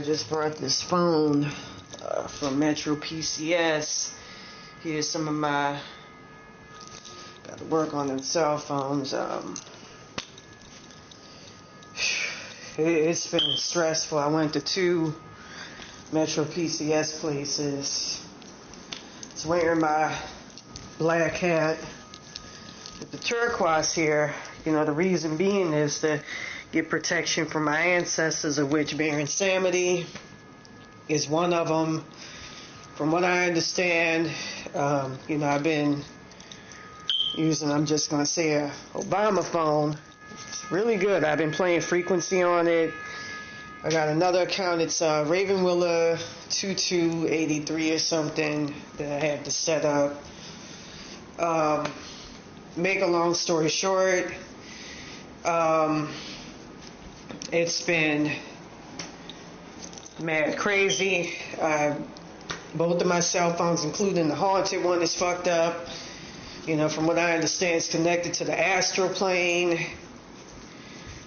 just brought this phone from Metro PCS. Here's some of my, got to work on them cell phones. It's been stressful. I went to 2 Metro PCS places. It's wearing my black hat with the turquoise here. You know, the reason being is to get protection from my ancestors, of which Baron Samedi is one of them. From what I understand, you know, I've been using, I'm just going to say, a Obama phone. It's really good. I've been playing frequency on it. I got another account. It's Ravenwiller 2283 or something that I have to set up. Make a long story short, it's been mad crazy. Both of my cell phones, including the haunted one, is fucked up. You know, from what I understand, it's connected to the astral plane.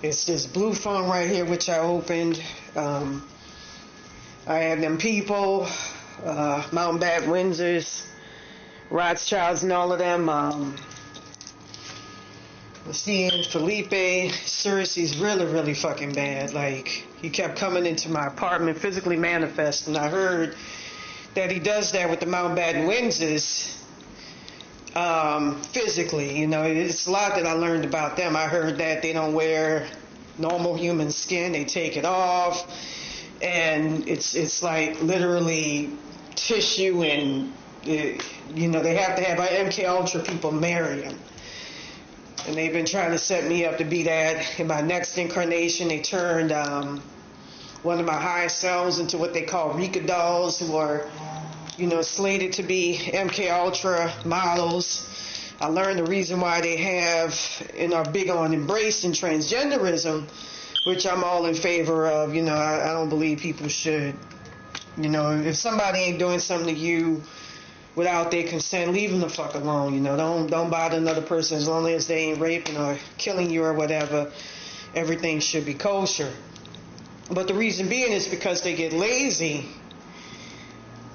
It's this blue phone right here, which I opened. I have them people, Mountbatten, Windsors, Rothschilds, and all of them. Seeing Felipe, Cersei's really fucking bad. Like, he kept coming into my apartment, physically manifesting. I heard that he does that with the Mountbatten Windsors, physically. You know, it's a lot that I learned about them. I heard that they don't wear normal human skin. They take it off. And it's like literally tissue, and, you know, they have to have MK Ultra people marry them. And they've been trying to set me up to be that. In my next incarnation, they turned one of my higher selves into what they call Rika dolls, who are, you know, slated to be MK Ultra models. I learned the reason why they have and are big on embracing transgenderism, which I'm all in favor of. You know, I don't believe people should, you know, if somebody ain't doing something to you without their consent, leave them the fuck alone. You know, don't bother another person as long as they ain't raping or killing you or whatever. Everything should be kosher. But the reason being is because they get lazy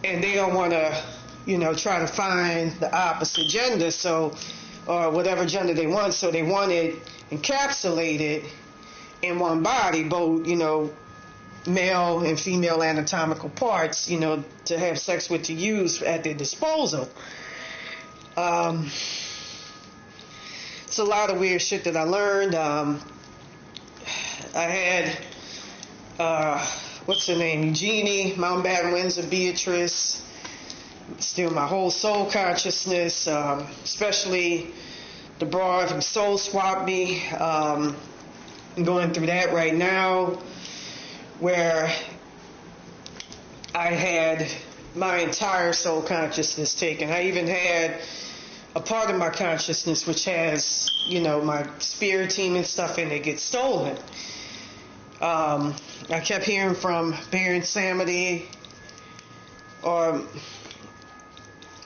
and they don't want to, you know, try to find the opposite gender, so, or whatever gender they want. So they want it encapsulated in one body, both, you know, male and female anatomical parts, you know, to have sex with, to use at their disposal. It's a lot of weird shit that I learned. I had, what's her name, Eugenie, Mountbatten, Windsor, Beatrice, steal my whole soul consciousness, especially the broad who soul swapped me. I'm going through that right now, where I had my entire soul consciousness taken. I even had a part of my consciousness which has, you know, my spirit team and stuff in it, get stolen. I kept hearing from Baron Samedi or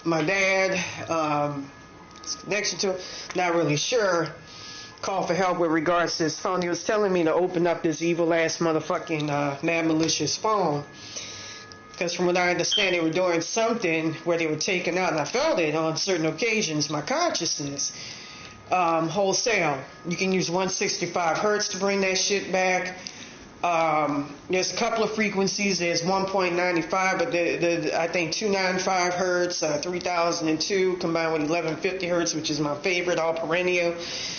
my dad, connection to it, not really sure. Call for help with regards to this phone. He was telling me to open up this evil ass motherfucking mad malicious phone, because from what I understand, they were doing something where they were taking out, and I felt it on certain occasions, my consciousness, wholesale. You can use 165 hertz to bring that shit back. There's a couple of frequencies. There's 1.95, but I think 295 hertz, 3002 combined with 1150 hertz, which is my favorite, all perennial.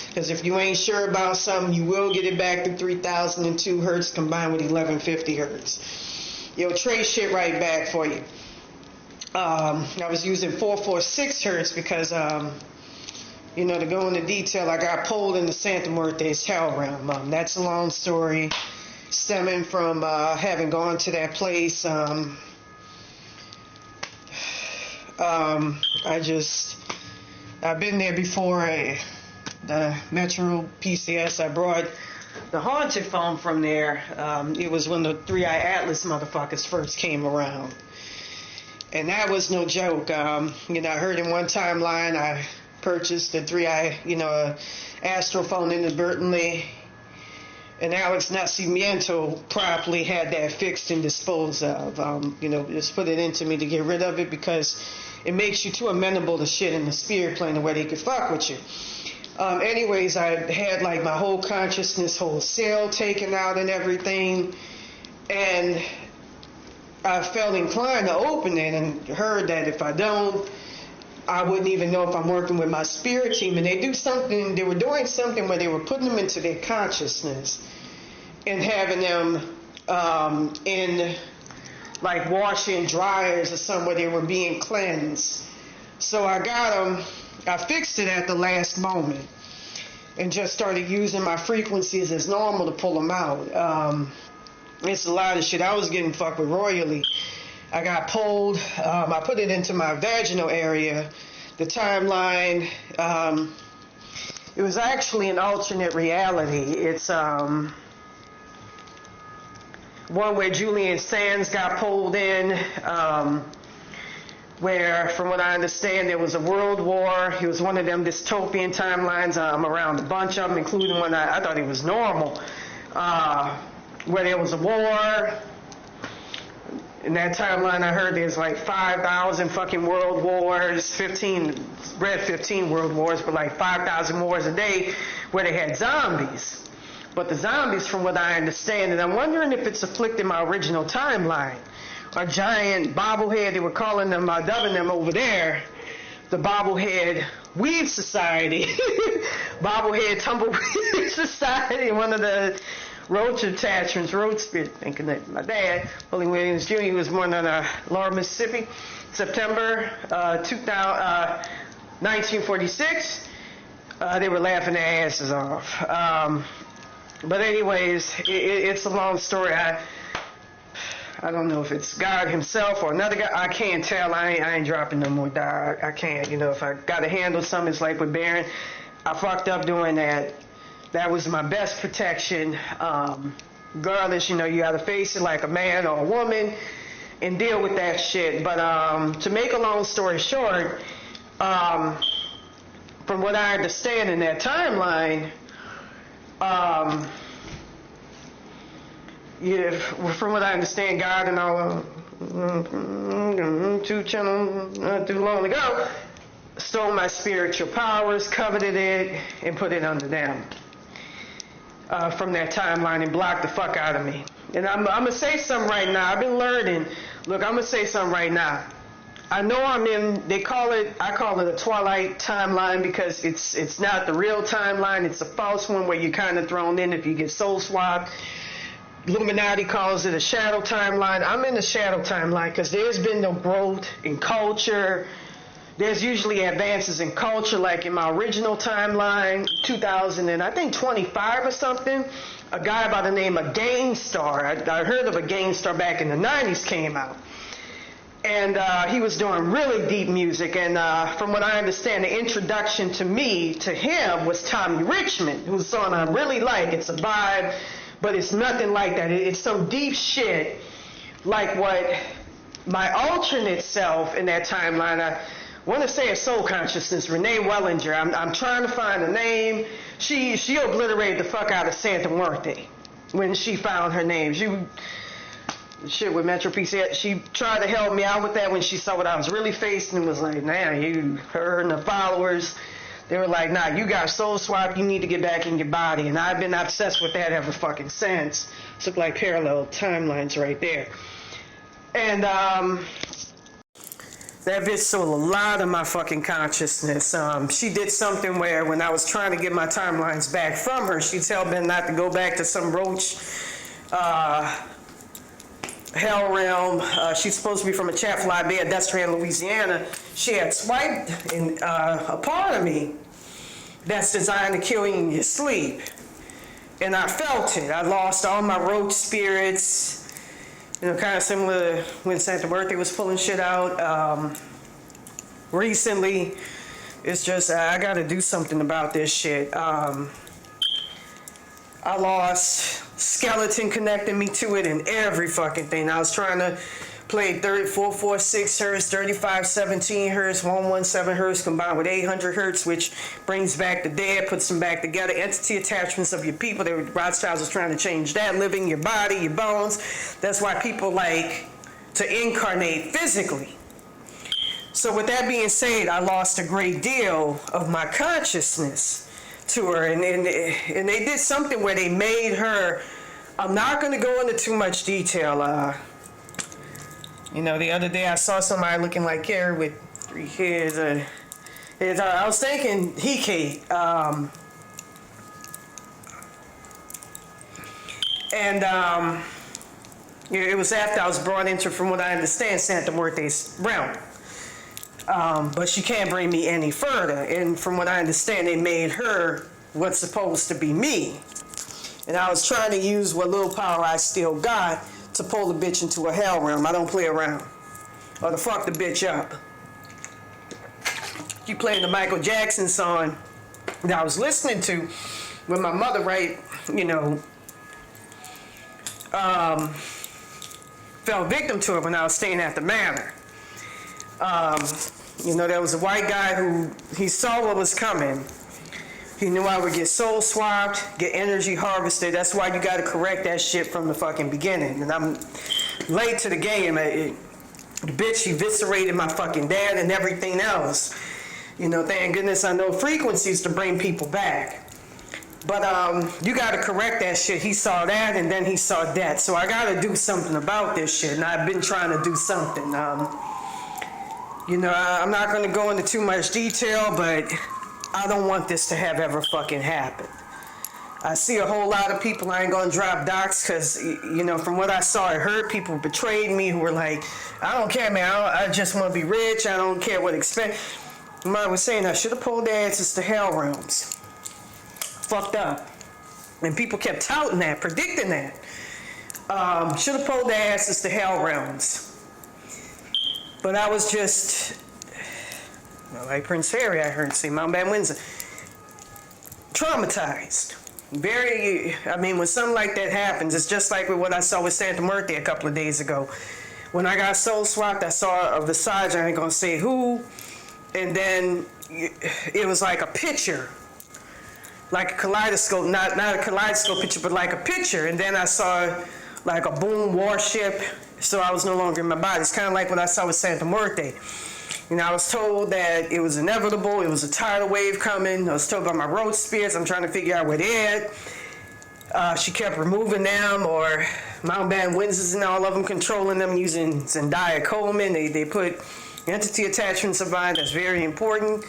Because if you ain't sure about something, you will get it back to 3002 hertz combined with 1150 hertz. It'll trace shit right back for you. I was using 446 hertz because, you know, to go into detail, I got pulled into Santa Muerte's hell realm. That's a long story, stemming from having gone to that place. I've been there before. The Metro PCS, I brought the haunted phone from there. It was when the 3-Eye Atlas motherfuckers first came around. And that was no joke. You know, I heard in one timeline I purchased a 3-Eye, you know, Astro phone inadvertently. And Alex Nascimento properly had that fixed and disposed of. Just put it into me to get rid of it because it makes you too amenable to shit in the spirit plane where they could fuck with you. Anyways, I had like my whole consciousness, whole cell taken out and everything. And I felt inclined to open it and heard that if I don't, I wouldn't even know if I'm working with my spirit team. And they were doing something where they were putting them into their consciousness and having them in like washing dryers or somewhere they were being cleansed. So I fixed it at the last moment and just started using my frequencies as normal to pull them out. It's a lot of shit. I was getting fucked with royally. I got pulled. I put it into my vaginal area. The timeline. It was actually an alternate reality. It's one where Julian Sands got pulled in. Where, from what I understand, there was a world war. It was one of them dystopian timelines. Around a bunch of them, including one I thought it was normal. Where there was a war. In that timeline, I heard there's like 5,000 fucking world wars, 15 world wars, but like 5,000 wars a day where they had zombies. But the zombies, from what I understand, and I'm wondering if it's afflicted my original timeline. A giant bobblehead, they were calling them, dubbing them over there, the Bobblehead Weed Society. Bobblehead Tumbleweed Society, one of the Rothschilds attachments, Rothschilds, thinking that my dad, Willie Williams Jr., was born in Laurel, Mississippi, September 1946. They were laughing their asses off. But anyways, it's a long story. I don't know if it's God himself or another guy. I can't tell. I ain't dropping no more die. I can't. If I got to handle something, it's like with Baron. I fucked up doing that. That was my best protection. Regardless, you got to face it like a man or a woman and deal with that shit. But to make a long story short, from what I understand in that timeline, from what I understand, God and all, 2 channels not too long ago, stole my spiritual powers, coveted it, and put it under them. From that timeline and blocked the fuck out of me. And I'm going to say something right now. I've been learning. Look, I'm going to say something right now. I know I'm in, I call it a Twilight timeline because it's not the real timeline. It's a false one where you're kind of thrown in if you get soul swapped. Illuminati calls it a shadow timeline. I'm in the shadow timeline because there's been no growth in culture. There's usually advances in culture, like in my original timeline, 2025 or something. A guy by the name of Gangstar, I heard of a Gangstar back in the 90s, came out. And he was doing really deep music. And from what I understand, the introduction to him was Tommy Richmond, whose song I really like. It's a vibe, but it's nothing like that. It's some deep shit, like what my alternate self in that timeline, I want to say a soul consciousness, Renee Wellinger. I'm trying to find a name. She obliterated the fuck out of Santa Muerte when she found her name. Shit with Metro PC. She tried to help me out with that when she saw what I was really facing and was like, nah, her and the followers, they were like, nah, you got soul swap, you need to get back in your body. And I've been obsessed with that ever fucking since. It's look like parallel timelines right there. And that bitch stole a lot of my fucking consciousness. She did something where when I was trying to get my timelines back from her, she'd tell me not to go back to some roach hell realm. She's supposed to be from a Chaffley Bay at Destrehan, Louisiana. She had swiped in, a part of me that's designed to kill you in your sleep. And I felt it. I lost all my roach spirits. Kind of similar to when Santa Muerte was pulling shit out. Recently, it's just, I gotta do something about this shit. I lost skeleton connecting me to it and every fucking thing. I was trying to play 446 hertz, 3517 hertz, 117 hertz combined with 800 hertz, which brings back the dead, puts them back together. Entity attachments of your people. Rothschilds was trying to change that, living your body, your bones. That's why people like to incarnate physically. So with that being said, I lost a great deal of my consciousness to her, and they did something where they made her, I'm not going to go into too much detail. You know, the other day I saw somebody looking like her with 3 kids. I was thinking he Kate. It was after I was brought into, from what I understand, Santa Muerte's realm. But she can't bring me any further. And from what I understand, they made her what's supposed to be me. And I was trying to use what little power I still got to pull the bitch into a hell realm. I don't play around. Or to fuck the bitch up. Keep playing the Michael Jackson song that I was listening to with my mother, right, you know, fell victim to it when I was staying at the manor. You know, there was a white guy who, he saw what was coming. He knew I would get soul swapped, get energy harvested. That's why you got to correct that shit from the fucking beginning. And I'm late to the game. The bitch eviscerated my fucking dad and everything else. You know, thank goodness I know frequencies to bring people back. But you got to correct that shit. He saw that and then he saw that. So I got to do something about this shit. And I've been trying to do something. You know, I'm not going to go into too much detail, but I don't want this to have ever fucking happen. I see a whole lot of people, I ain't going to drop docs, because, you know, from what I saw, I heard people betrayed me who were like, I don't care, man. I just want to be rich. I don't care what expense. Mine was saying I should have pulled their asses to hell realms. Fucked up. And people kept touting that, predicting that. Should have pulled their asses to hell realms. But I was just, well, like Prince Harry, I heard say, Mountbatten, Windsors, traumatized. Very, I mean, when something like that happens, it's just like with what I saw with Santa Muerte a couple of days ago. When I got soul swapped, I saw a visage, I ain't gonna say who, and then it was like a picture, like a kaleidoscope, not a kaleidoscope picture, but like a picture, and then I saw like a boom warship, so I was no longer in my body. It's kind of like what I saw with Santa Muerte. You know, I was told that it was inevitable, it was a tidal wave coming. I was told by my road spirits, I'm trying to figure out where they're at. She kept removing them, or Mountbatten, Windsors, and all of them controlling them using Zendaya Coleman. They put entity attachments of mine, that's very important,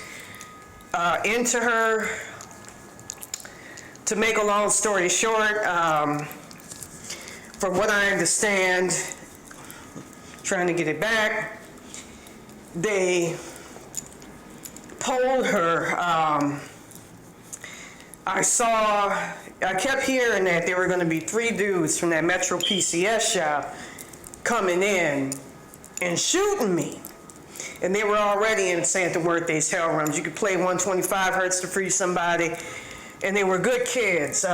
into her. To make a long story short, from what I understand, trying to get it back, they polled her. I kept hearing that there were going to be 3 dudes from that Metro PCS shop coming in and shooting me. And they were already in Santa Muerte's hell realms. You could play 125 hertz to free somebody. And they were good kids.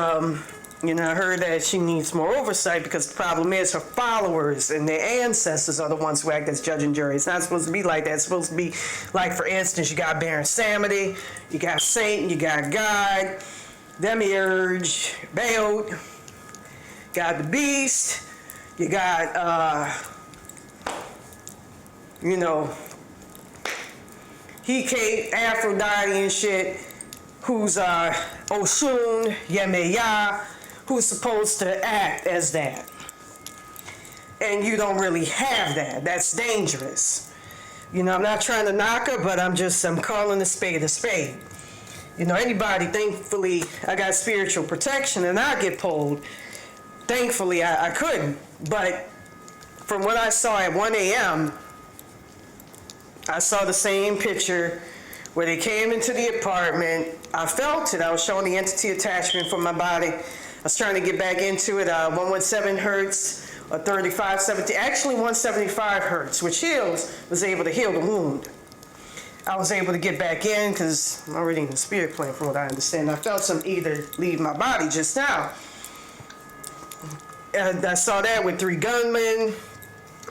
You know, I heard that she needs more oversight because the problem is her followers and their ancestors are the ones who act as judge and jury. It's not supposed to be like that. It's supposed to be like, for instance, you got Baron Samedi, you got Satan, you got God, Demiurge, Baal, got the Beast, you got, you know, Hecate, Aphrodite and shit, who's Oshun, Yemeya, who's supposed to act as that. And you don't really have that. That's dangerous. You know, I'm not trying to knock her, but I'm calling a spade a spade. You know, anybody, thankfully, I got spiritual protection and I get pulled. Thankfully, I couldn't. But from what I saw at 1 a.m., I saw the same picture where they came into the apartment. I felt it. I was showing the entity attachment from my body. I was trying to get back into it. 117 hertz or 3570, actually 175 hertz, which heals, was able to heal the wound. I was able to get back in because I'm already in the spirit plane from what I understand. I felt some ether leave my body just now. I saw that with 3 gunmen.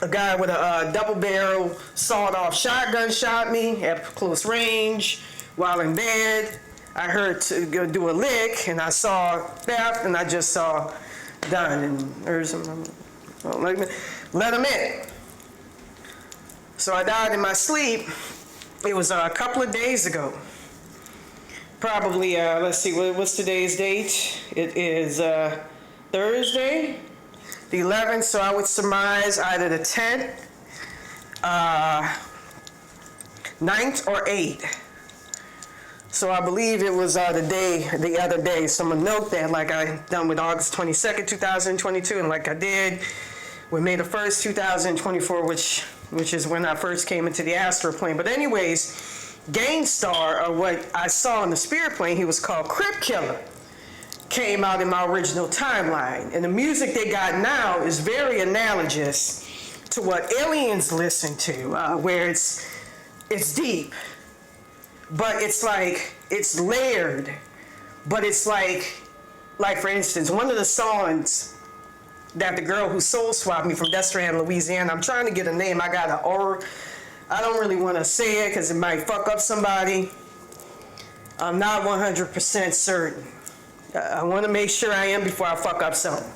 A guy with a double-barrel sawed-off shotgun shot me at close range while in bed. I heard to go do a lick, and I saw theft, and I just saw done. And there's some, let him in. So I died in my sleep. It was a couple of days ago. Probably, let's see, what's today's date? It is Thursday, the 11th, so I would surmise either the 10th, 9th, or 8th. So I believe it was the other day. So I'm gonna note that, like I done with August 22nd, 2022, and like I did with May the 1st, 2024, which is when I first came into the astral plane. But anyways, Gainstar, or what I saw in the spirit plane, he was called Crip Killer, came out in my original timeline. And the music they got now is very analogous to what aliens listen to, where it's deep, but it's like, it's layered, but it's like for instance, one of the songs that the girl who soul swapped me from Destrehan, Louisiana, I'm trying to get a name, I don't really want to say it because it might fuck up somebody. I'm not 100% certain. I want to make sure I am before I fuck up something.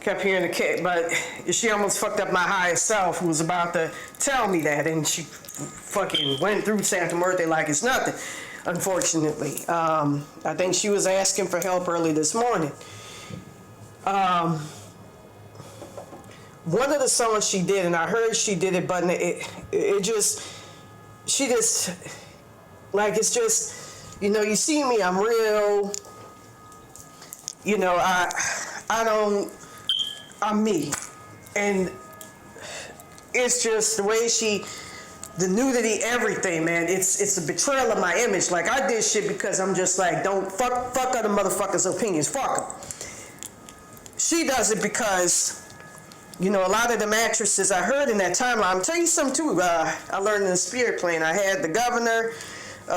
Kept hearing the kid, but she almost fucked up my higher self, who was about to tell me that, and she fucking went through Santa Muerte like it's nothing, unfortunately. I think she was asking for help early this morning. One of the songs she did, and I heard she did it, but she just, like, it's just, you know, you see me, I'm real, you know, I'm me. And it's just the way the nudity, everything, man, it's a betrayal of my image. Like, I did shit because I'm just like, don't fuck other motherfuckers' opinions, fuck them. She does it because, you know, a lot of them actresses I heard in that timeline. I'm tell you something too. I learned in the spirit plane. I had the governor,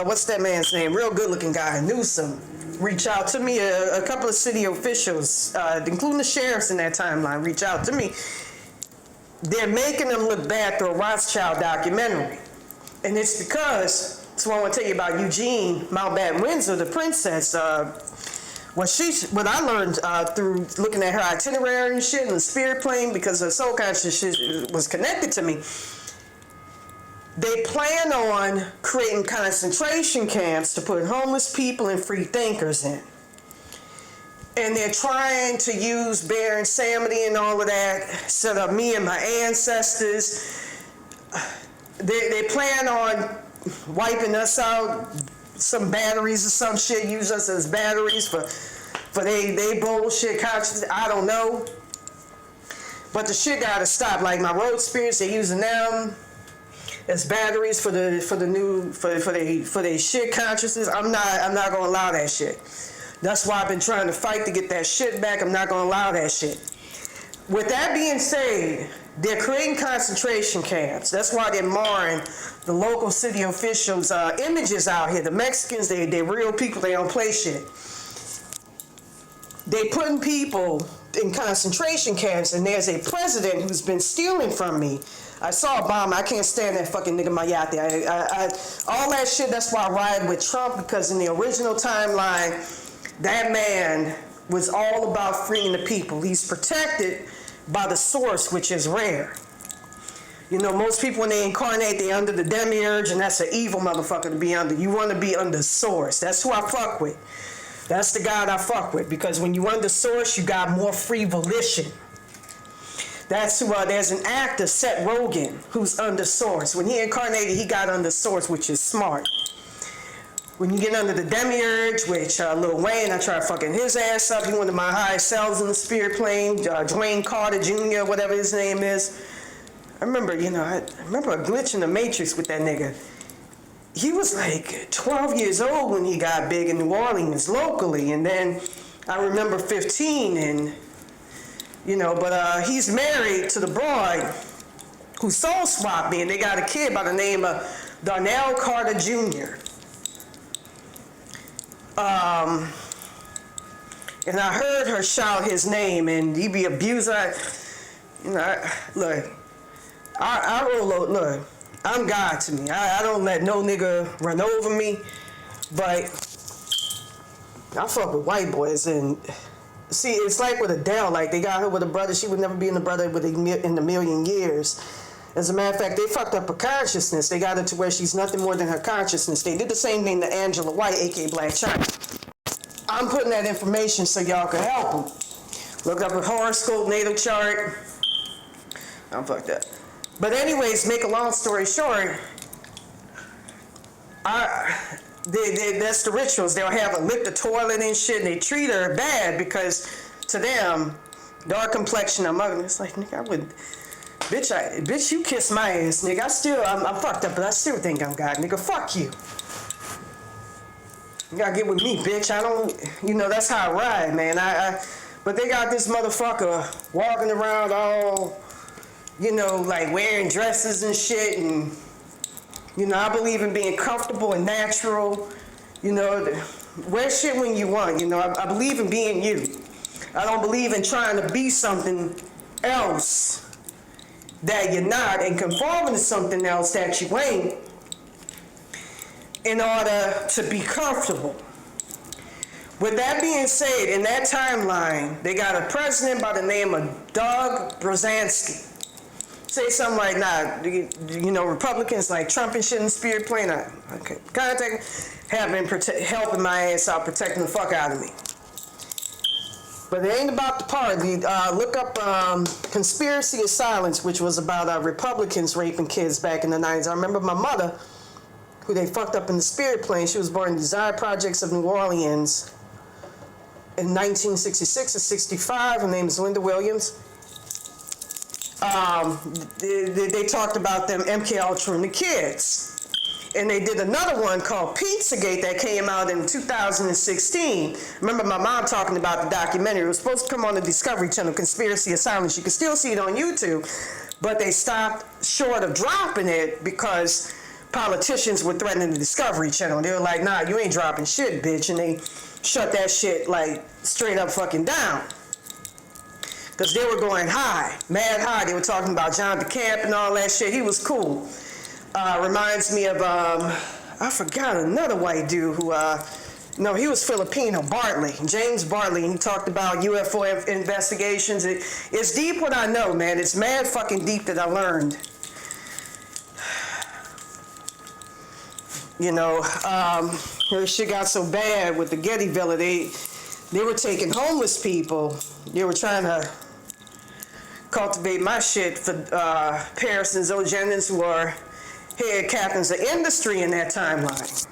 what's that man's name? Real good-looking guy, Newsom, reach out to me. A couple of city officials, including the sheriffs in that timeline, reach out to me. They're making them look bad through a Rothschild documentary, and it's because. So I want to tell you about Eugene Mountbatten, Windsors, the princess. What I learned through looking at her itinerary and shit in the spirit plane, because her soul consciousness was connected to me, they plan on creating concentration camps to put homeless people and free thinkers in. And they're trying to use Bear Insanity and all of that, set up me and my ancestors. They plan on wiping us out, some batteries or some shit, use us as batteries for they bullshit consciousness. I don't know, but the shit gotta stop. Like my road spirits, they using them as batteries for their shit consciousness. I'm not gonna allow that shit. That's why I've been trying to fight to get that shit back. I'm not gonna allow that shit. With that being said, they're creating concentration camps. That's why they're marring the local city officials' images out here. The Mexicans, they're real people. They don't play shit. They putting people in concentration camps, and there's a president who's been stealing from me. I saw Obama. I can't stand that fucking nigga Mayate. All that shit, that's why I ride with Trump, because in the original timeline, that man was all about freeing the people. He's protected by the source, which is rare. You know, most people, when they incarnate, they under the demiurge, and that's an evil motherfucker to be under. You want to be under source. That's who I fuck with. That's the God I fuck with, because when you under source, you got more free volition. That's who, there's an actor, Seth Rogen, who's under source. When he incarnated, he got under source, which is smart. When you get under the demiurge, which Lil Wayne, I tried fucking his ass up. He one of my highest selves in the spirit plane. Dwayne Carter Jr., whatever his name is. I remember, you know, I remember a glitch in the Matrix with that nigga. He was like 12 years old when he got big in New Orleans locally. And then I remember 15, and, you know, but he's married to the bride who soul swapped me, and they got a kid by the name of Darnell Carter Jr. And I heard her shout his name, and he be abusing. Look, I roll out. Look, I'm God to me. I don't let no nigga run over me, but I fuck with white boys. And see, it's like with Adele. Like, they got her with a brother. She would never be in a brother in a million years. As a matter of fact, they fucked up her consciousness. They got her to where she's nothing more than her consciousness. They did the same thing to Angela White, aka Black China. I'm putting that information so y'all can help them. Look up a horoscope, natal chart. I'm fucked up. But anyways, make a long story short, that's the rituals. They'll have her lick the toilet and shit, and they treat her bad because to them, dark complexion, I'm ugly. It's like, nigga, I would, bitch, you kiss my ass, nigga. I'm fucked up, but I still think I'm God, nigga. Fuck you. You gotta get with me, bitch. I don't, that's how I ride, man. But they got this motherfucker walking around all, like wearing dresses and shit, and, I believe in being comfortable and natural, wear shit when you want, I believe in being you. I don't believe in trying to be something else that you're not and conforming to something else that you ain't in order to be comfortable. With that being said, in that timeline, they got a president by the name of Doug Brzezinski. Say something like, Republicans like Trump and shit in the spirit plane. Okay, contact have been helping my ass out, protecting the fuck out of me. But it ain't about the party. Look up Conspiracy of Silence, which was about Republicans raping kids back in the 90s. I remember my mother, who they fucked up in the spirit plane. She was born in the Desire Projects of New Orleans in 1966 or 65. Her name is Linda Williams. They talked about them MK Ultra and the kids. And they did another one called Pizzagate that came out in 2016. Remember my mom talking about the documentary. It was supposed to come on the Discovery Channel, Conspiracy of Silence. You can still see it on YouTube. But they stopped short of dropping it because politicians were threatening the Discovery Channel. They were like, nah, you ain't dropping shit, bitch. And they shut that shit like straight up fucking down. Because they were going high, mad high. They were talking about John DeCamp and all that shit. He was cool. Reminds me of, I forgot another white dude who, no, he was Filipino, Bartley, James Bartley, and he talked about UFO investigations. It's deep what I know, man. It's mad fucking deep that I learned. Her shit got so bad with the Getty Villa, they were taking homeless people. They were trying to cultivate my shit for Paris and Zoe Jennings, who are head captains of industry in that timeline.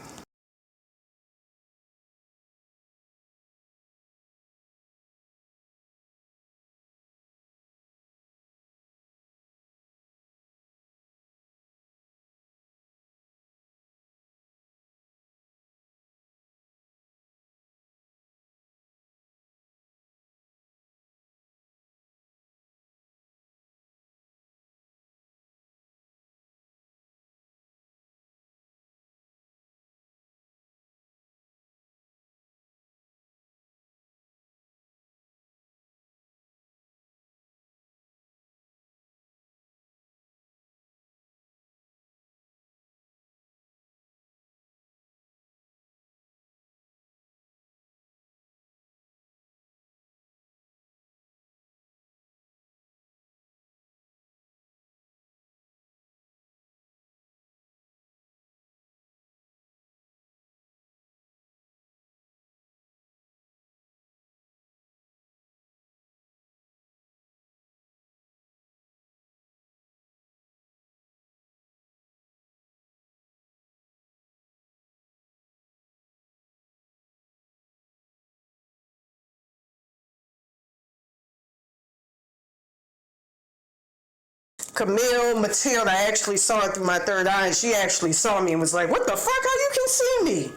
Camille Matilda, I actually saw it through my third eye, and she actually saw me and was like, what the fuck, how you can see me?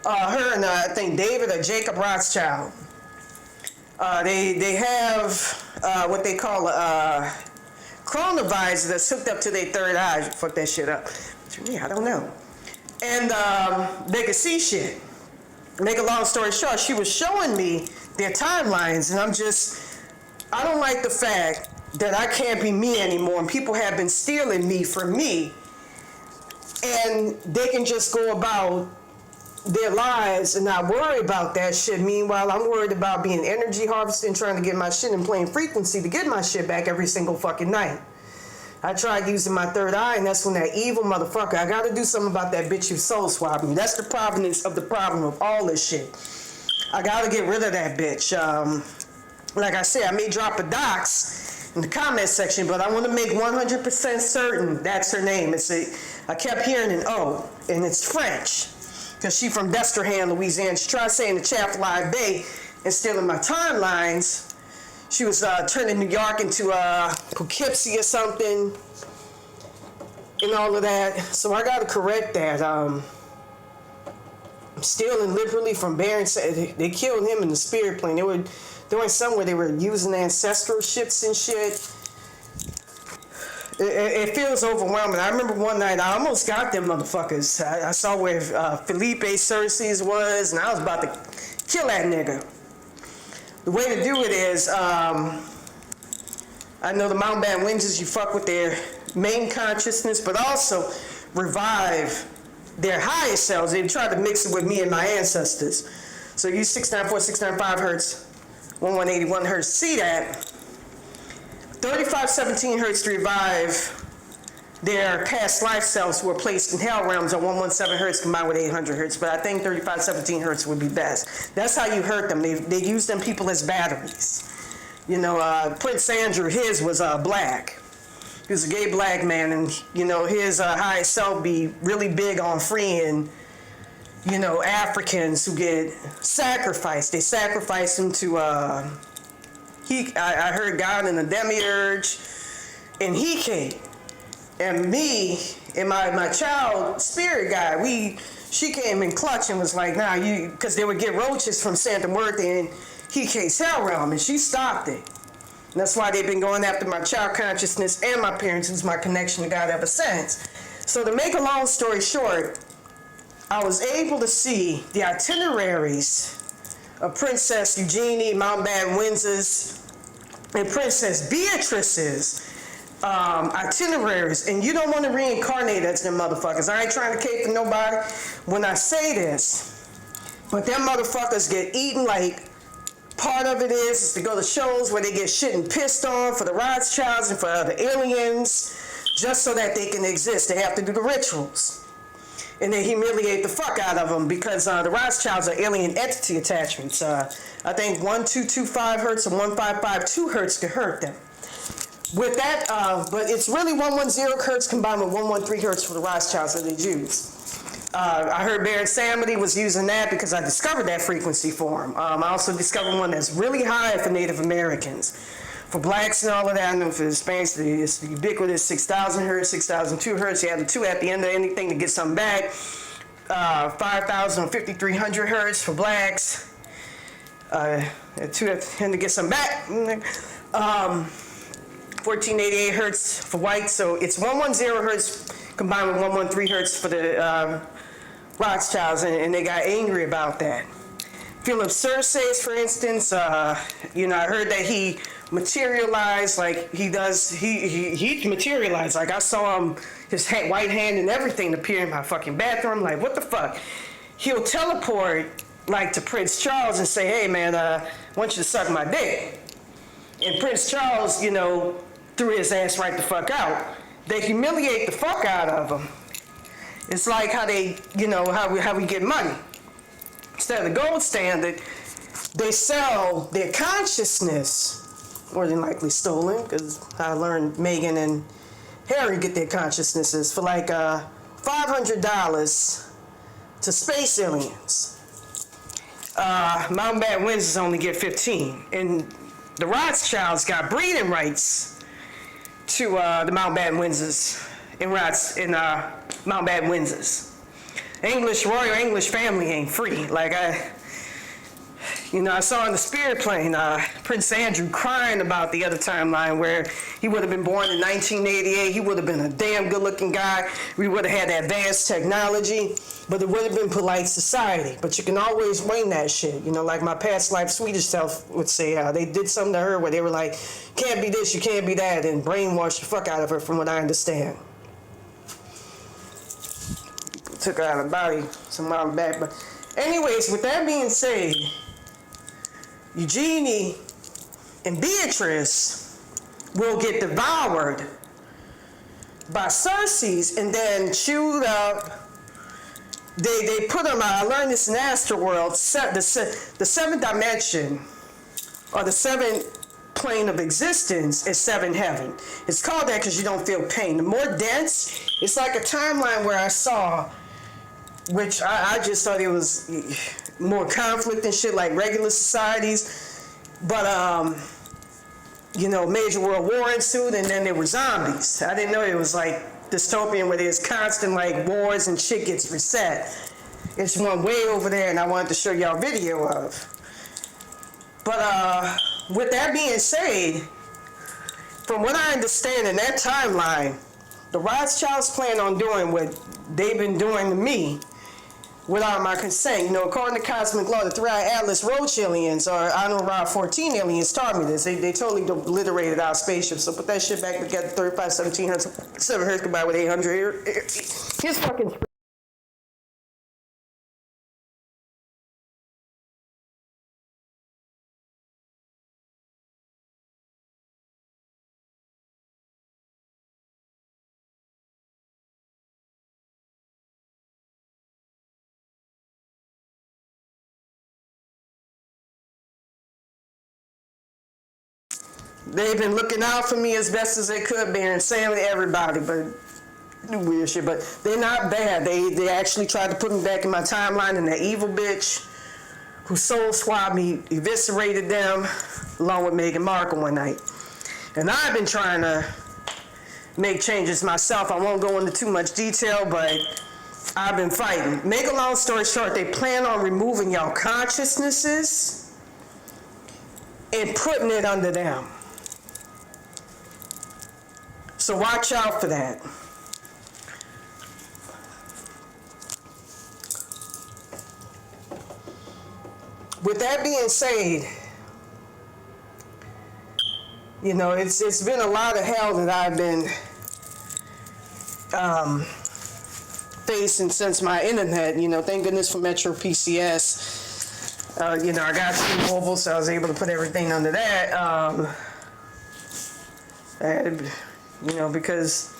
Her and I think David or Jacob Rothschild. They have what they call a chronovisor that's hooked up to their third eye. Fuck that shit up. Yeah, I don't know. And they can see shit. make a long story short, she was showing me their timelines, and I don't like the fact that I can't be me anymore, and people have been stealing me from me, and they can just go about their lives and not worry about that shit. Meanwhile, I'm worried about being energy harvesting, trying to get my shit in plain frequency to get my shit back every single fucking night. I tried using my third eye, and that's when that evil motherfucker, I gotta do something about that bitch who soul swapped me. That's the provenance of the problem of all this shit. I gotta get rid of that bitch. Like I said, I may drop a dox in the comment section, but I want to make 100% certain that's her name. I kept hearing an O, and it's French. Because she from Destrehan, Louisiana. She tried saying the Chaffelive Bay and stealing my timelines. She was turning New York into Poughkeepsie or something and all of that. So I got to correct that. I'm stealing liberally from Barron. They killed him in the spirit plane. They were doing somewhere they were using ancestral ships and shit. It feels overwhelming. I remember one night I almost got them motherfuckers. I saw where Felipe Cersei's was, and I was about to kill that nigga. The way to do it is, I know the Mountbatten Windsors, you fuck with their main consciousness, but also revive their higher selves. They try to mix it with me and my ancestors. So use 694, 695 hertz, 1181 hertz. See that? 3517 hertz to revive their past life selves who were placed in hell realms on 117 hertz combined with 800 hertz. But I think 3517 hertz would be best. That's how you hurt them. They use them people as batteries. You know, Prince Andrew, his was black. He was a gay black man, and you know his highest self be really big on freeing, you know, Africans who get sacrificed. They sacrifice them to I heard God in the demiurge, and he came, and me and my child spirit guy, she came in clutch and was like, nah, because they would get roaches from Santa Muerte, and he case hell realm, and she stopped it. And that's why they've been going after my child consciousness and my parents, who's my connection to God ever since. So to make a long story short, I was able to see the itineraries of Princess Eugenie, Mountbatten Windsors, and Princess Beatrice's itineraries. And you don't want to reincarnate as them motherfuckers. I ain't trying to cape to nobody when I say this, but them motherfuckers get eaten. Like, part of it is to go to shows where they get shit and pissed on for the Rothschilds and for the aliens, just so that they can exist. They have to do the rituals. And they humiliate the fuck out of them because the Rothschilds are alien entity attachments. I think 1225 hertz and 1552 hertz could hurt them. With that, but it's really 110 hertz combined with 113 hertz for the Rothschilds that they use. I heard Baron Samedi was using that because I discovered that frequency for him. I also discovered one that's really high for Native Americans. For blacks and all of that, I know for Hispanics, it's the ubiquitous 6,000 hertz, 6,002 hertz. You have the 2 at the end of anything to get something back. 5,000 or 5,300 hertz for blacks. 2 at the end to get something back. 1488 hertz for whites. So it's 110 hertz combined with 113 hertz for the Rothschilds, and they got angry about that. Philip Cersei's, for instance, you know, I heard that he materialized like he does. He materialized like I saw him, his white hand and everything appear in my fucking bathroom. Like, what the fuck? He'll teleport like to Prince Charles and say, "Hey man, I want you to suck my dick." And Prince Charles, you know, threw his ass right the fuck out. They humiliate the fuck out of him. It's like how they, you know, how we get money. Instead of the gold standard, they sell their consciousness, more than likely stolen, because I learned Meghan and Harry get their consciousnesses for like $500 to space aliens. Mountbatten Windsors only get 15, and the Rothschilds got breeding rights to the Mountbatten Windsors in Mountbatten Windsors. Royal English family ain't free. Like I saw in the spirit plane Prince Andrew crying about the other timeline where he would have been born in 1988. He would have been a damn good-looking guy. We would have had advanced technology, but it would have been polite society. But you can always wing that shit. Like my past life Swedish self would say, they did something to her where they were like, can't be this, you can't be that, and brainwashed the fuck out of her, from what I understand. Took her out of the body some while back. But anyways, with that being said, Eugenie and Beatrice will get devoured by Cersei's and then chewed up. They put them out. I learned this in Astroworld. The seventh dimension, or the seventh plane of existence, is seventh heaven. It's called that because you don't feel pain. The more dense, it's like a timeline where I saw, which I just thought it was more conflict and shit like regular societies. But, major world war ensued, and then there were zombies. I didn't know it was like dystopian where there's constant like wars and shit gets reset. It's one way over there, and I wanted to show y'all a video of. But with that being said, from what I understand in that timeline, the Rothschilds plan on doing what they've been doing to me without my consent. According to cosmic law, the Thriad Atlas Rothschildians, or Honorable 14 aliens, taught me this. They totally obliterated our spaceship. So put that shit back together, 35, 1700, 7 Hertz combined with 800. Here's fucking... They've been looking out for me as best as they could, bearing same with everybody, but weird shit. But they're not bad. They actually tried to put me back in my timeline, and that evil bitch who soul swabbed me eviscerated them along with Meghan Markle one night. And I've been trying to make changes myself. I won't go into too much detail, but I've been fighting. Make a long story short, they plan on removing y'all consciousnesses and putting it under them. So watch out for that. With that being said, it's been a lot of hell that I've been facing since my internet. Thank goodness for Metro PCS. I got T-Mobile, so I was able to put everything under that. Because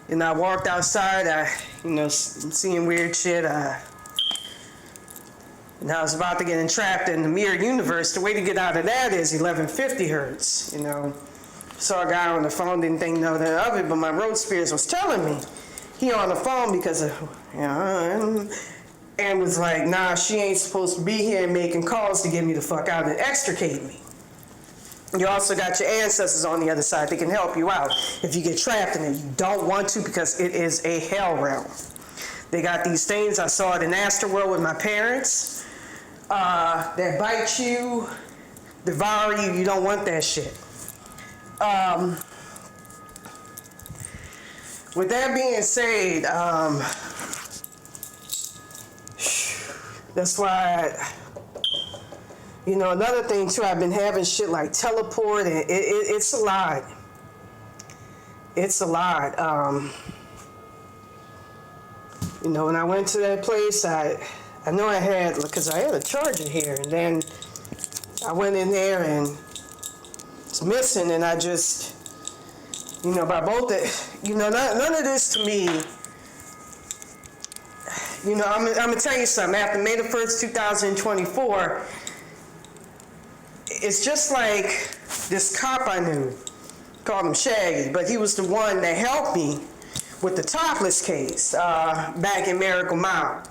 I walked outside, seeing weird shit. And I was about to get entrapped in the mirror universe. The way to get out of that is 1150 hertz. Saw a guy on the phone, didn't think nothing of it, but my road spirits was telling me he on the phone because of, and was like, nah, she ain't supposed to be here and making calls to get me the fuck out and extricate me. You also got your ancestors on the other side. They can help you out if you get trapped in it. You don't want to, because it is a hell realm. They got these things. I saw it in Astroworld with my parents. That bite you, devour you. You don't want that shit. With that being said, that's why another thing too, I've been having shit like teleport, and it's a lot. It's a lot. When I went to that place, I know I had, because I had a charger here, and then I went in there and it's missing, and I just, by both, none of this to me, I'm going to tell you something. After May the 1st, 2024, it's just like this cop I knew, called him Shaggy, but he was the one that helped me with the topless case back in Miracle Mile.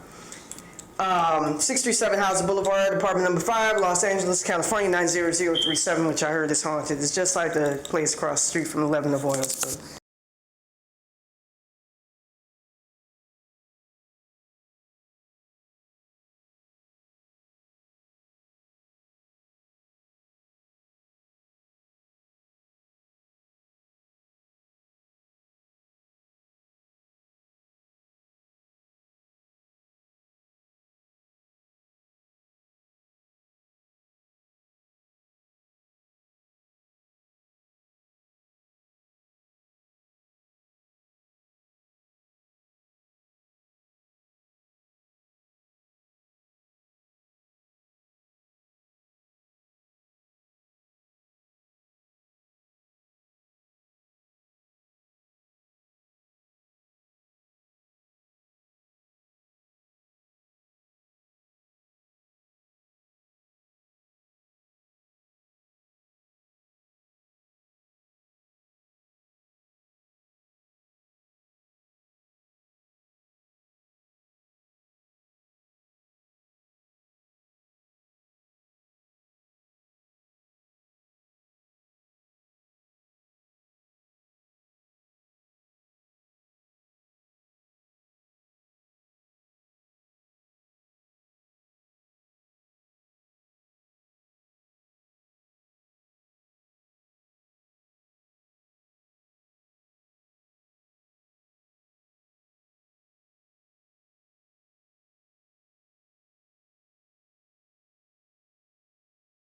637 Houses Boulevard, apartment number 5, Los Angeles, California, 90037, which I heard is haunted. It's just like the place across the street from 11 of Oils.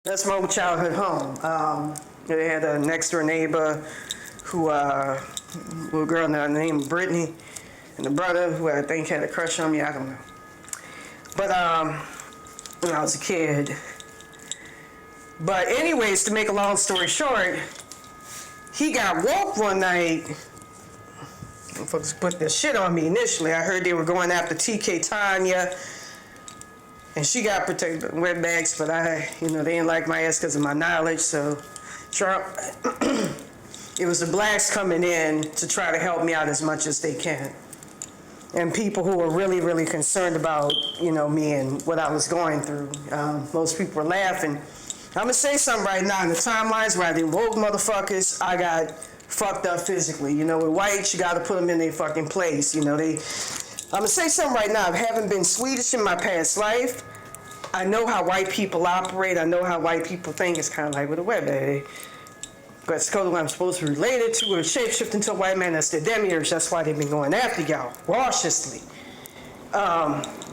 That's my old childhood home. They had a next door neighbor who, little girl named Brittany, and a brother who I think had a crush on me. I don't know. But when I was a kid. But anyways, to make a long story short, he got woke one night. Folks put this shit on me initially. I heard they were going after TK Tanya, and she got protected wet bags, but they didn't like my ass because of my knowledge. So, Trump, it was the blacks coming in to try to help me out as much as they can, and people who were really, really concerned about me and what I was going through. Most people were laughing. I'm gonna say something right now. In the timelines where I did woke motherfuckers, I got fucked up physically. With whites, you gotta put them in their fucking place. I'm gonna say something right now. I haven't been Swedish in my past life. I know how white people operate. I know how white people think. It's kind of like with a web. But it's called what I'm supposed to be related to, or shapeshift into a white man. That's the demiurge. That's why they've been going after y'all, cautiously.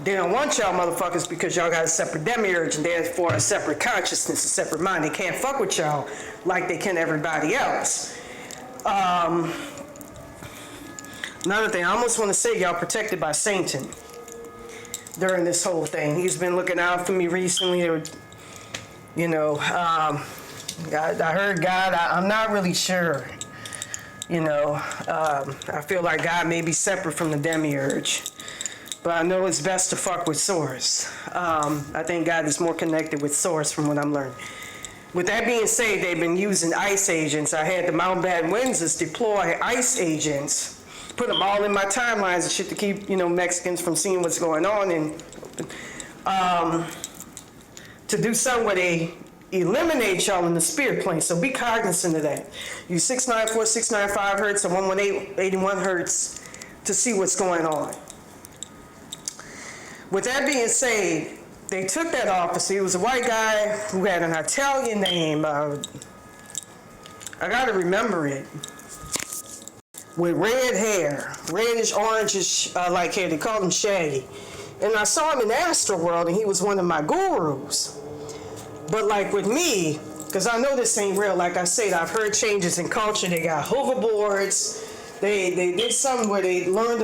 They don't want y'all motherfuckers because y'all got a separate demiurge and therefore a separate consciousness, a separate mind. They can't fuck with y'all like they can everybody else. Another thing, I almost want to say y'all protected by Satan during this whole thing. He's been looking out for me recently. I heard God. I'm not really sure. I feel like God may be separate from the demiurge. But I know it's best to fuck with Source. I think God is more connected with Source from what I'm learning. With that being said, they've been using ICE agents. I had the Mountbatten Windsors deploy ICE agents, put them all in my timelines and shit to keep, Mexicans from seeing what's going on, and to do something where they eliminate y'all in the spirit plane. So be cognizant of that. Use 694, 695 hertz and 118, 81 hertz to see what's going on. With that being said, they took that officer. He was a white guy who had an Italian name. I gotta remember it. With red hair, reddish, orangish, like hair. They called him Shaggy. And I saw him in the astral world, and he was one of my gurus. But like with me, because I know this ain't real. Like I said, I've heard changes in culture. They got hoverboards. They did something where they learned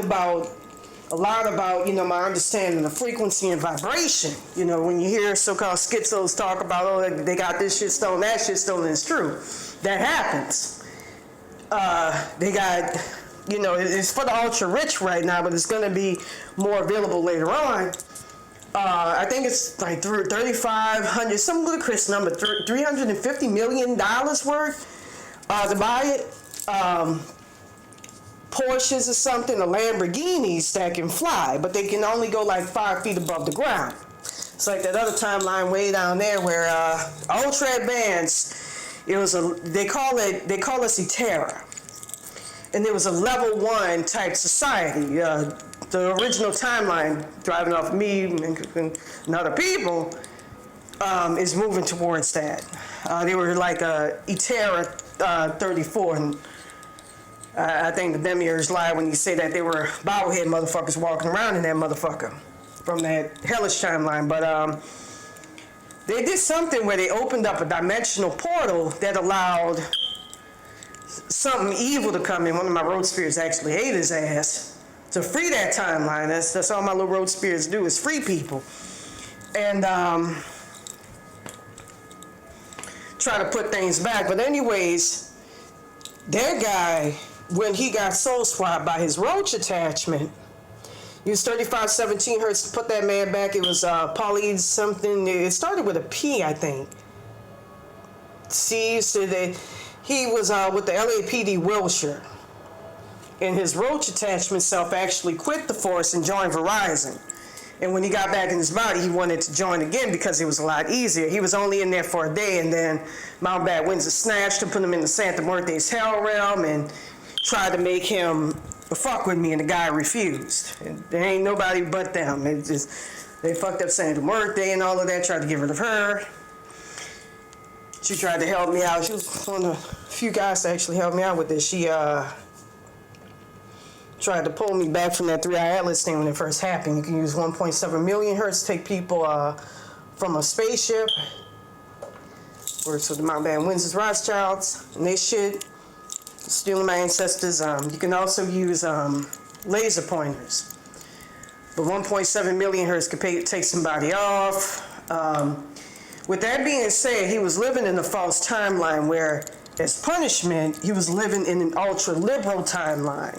a lot about, my understanding of frequency and vibration. When you hear so-called schizos talk about, they got this shit stolen, that shit stolen, it's true. That happens. They got, it's for the ultra-rich right now, but it's going to be more available later on. I think it's like $3,500, some ludicrous number, $350 million worth to buy it. Porsches or something, or Lamborghinis that can fly, but they can only go like 5 feet above the ground. It's like that other timeline way down there where ultra advanced. They call us Etera, and there was a level 1 type society. The original timeline, driving off me and other people, is moving towards that. They were like Etera 34, and I think the demiurge lied when you say that they were bobblehead motherfuckers walking around in that motherfucker from that hellish timeline. But they did something where they opened up a dimensional portal that allowed something evil to come in. One of my road spirits actually ate his ass to free that timeline. That's all my little road spirits do, is free people. And try to put things back. But anyways, that guy, when he got soul swapped by his roach attachment, used 3517 hertz to put that man back. It was poly something. It started with a P, I think. C, so that he was with the LAPD Wilshire. And his roach attachment self actually quit the force and joined Verizon. And when he got back in his body, he wanted to join again because it was a lot easier. He was only in there for a day, and then Mountbatten Windsors snatched him, put him in the Santa Muerte's hell realm, and tried to make him fuck with me, and the guy refused. And there ain't nobody but them. They fucked up Santa Muerte and all of that, tried to get rid of her. She tried to help me out. She was one of the few guys to actually help me out with this. She tried to pull me back from that 3-eye atlas thing when it first happened. You can use 1.7 million hertz to take people from a spaceship. Works with the Mountbatten Windsors Rothschilds and they shit. Stealing my ancestors. You can also use laser pointers. But 1.7 million hertz could take somebody off. With that being said, he was living in a false timeline where, as punishment, he was living in an ultra-liberal timeline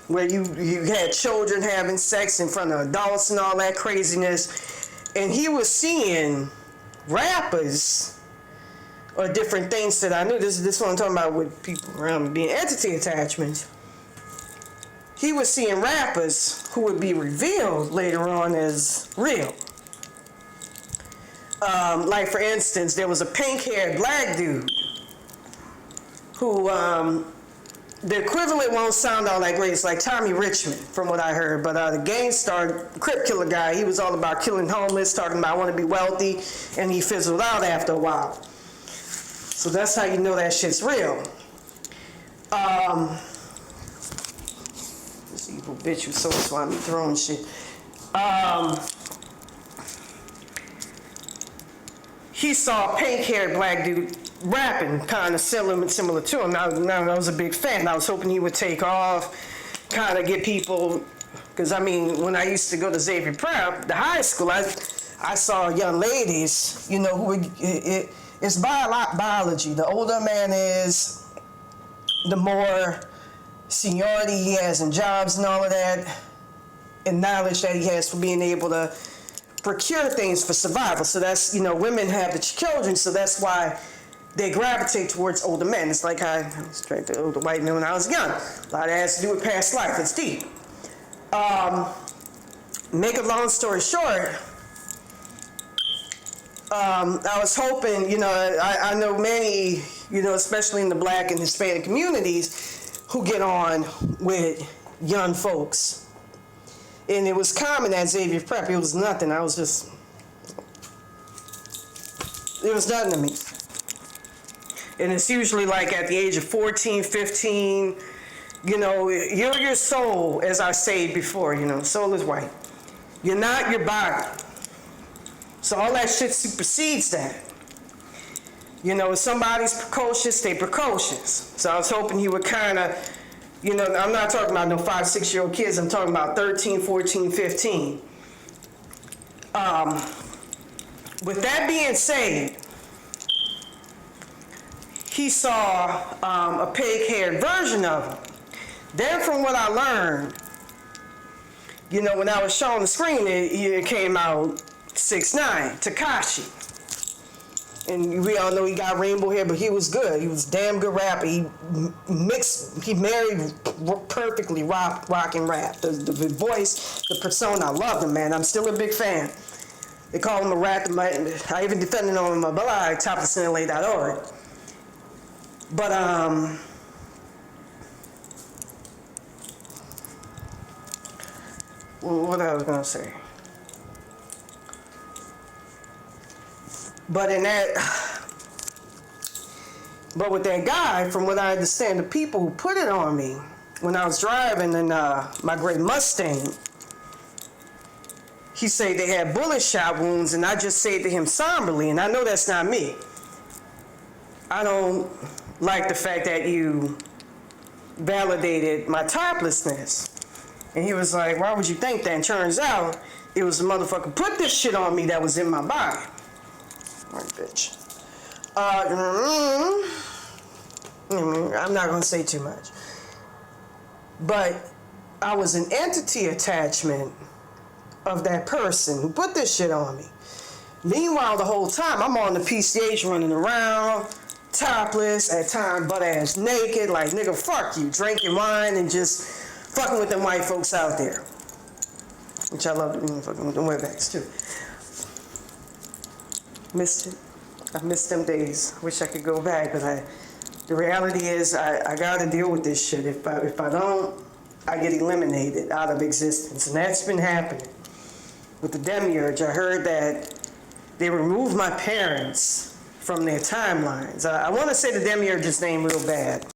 where you had children having sex in front of adults and all that craziness. And he was seeing rappers or different things that I knew. This is what I'm talking about with people around me being entity attachments. He was seeing rappers who would be revealed later on as real. Like for instance, there was a pink-haired black dude who, the equivalent won't sound all that great. It's like Tommy Richmond, from what I heard. But the gang star, Crip Killer guy, he was all about killing homeless, talking about I want to be wealthy, and he fizzled out after a while. So that's how you know that shit's real. This evil bitch who's so swami throwing shit. He saw a pink-haired black dude rapping, kind of similar to him. Now I was a big fan. I was hoping he would take off, kind of get people, because I mean, when I used to go to Xavier Prep, the high school, I saw young ladies, you know, who would, it's biology. The older a man is, the more seniority he has in jobs and all of that, and knowledge that he has for being able to procure things for survival. So that's, you know, women have the children, so that's why they gravitate towards older men. It's like I was attracted to older white men when I was young. A lot of that has to do with past life. It's deep. Make a long story short, I was hoping, you know, I know many, you know, especially in the black and Hispanic communities, who get on with young folks. And it was common at Xavier Prep. It was nothing. It was nothing to me. And it's usually like at the age of 14, 15, you know, you're your soul, as I said before, you know, soul is white. You're not your body. So all that shit supersedes that. You know, if somebody's precocious, they precocious. So I was hoping he would kind of, you know, I'm not talking about no 5, 6-year-old kids. I'm talking about 13, 14, 15. With that being said, he saw a pig-haired version of him. Then from what I learned, you know, when I was showing the screen, it came out 6'9", Tekashi. And we all know he got rainbow hair, but he was good. He was a damn good rapper. He married perfectly rock and rap. The voice, the persona, I loved him, man. I'm still a big fan. They call him a rat. I even defended him on my blog, toplessnla.org. But, what I was gonna say. But with that guy, from what I understand, the people who put it on me, when I was driving in my gray Mustang, he said they had bullet shot wounds, and I just said to him somberly, and I know that's not me, I don't like the fact that you validated my toplessness. And he was like, why would you think that? And turns out, it was the motherfucker put this shit on me that was in my body. Right, bitch. I'm not gonna say too much. But I was an entity attachment of that person who put this shit on me. Meanwhile, the whole time, I'm on the PCH running around, topless, at times butt-ass naked, like, nigga, fuck you, drinking wine and just fucking with them white folks out there. Which I love, fucking with them wetbacks, too. Missed it. I missed them days. Wish I could go back, but the reality is I gotta deal with this shit. If I don't, I get eliminated out of existence. And that's been happening. With the demiurge, I heard that they removed my parents from their timelines. I want to say the demiurge's name real bad.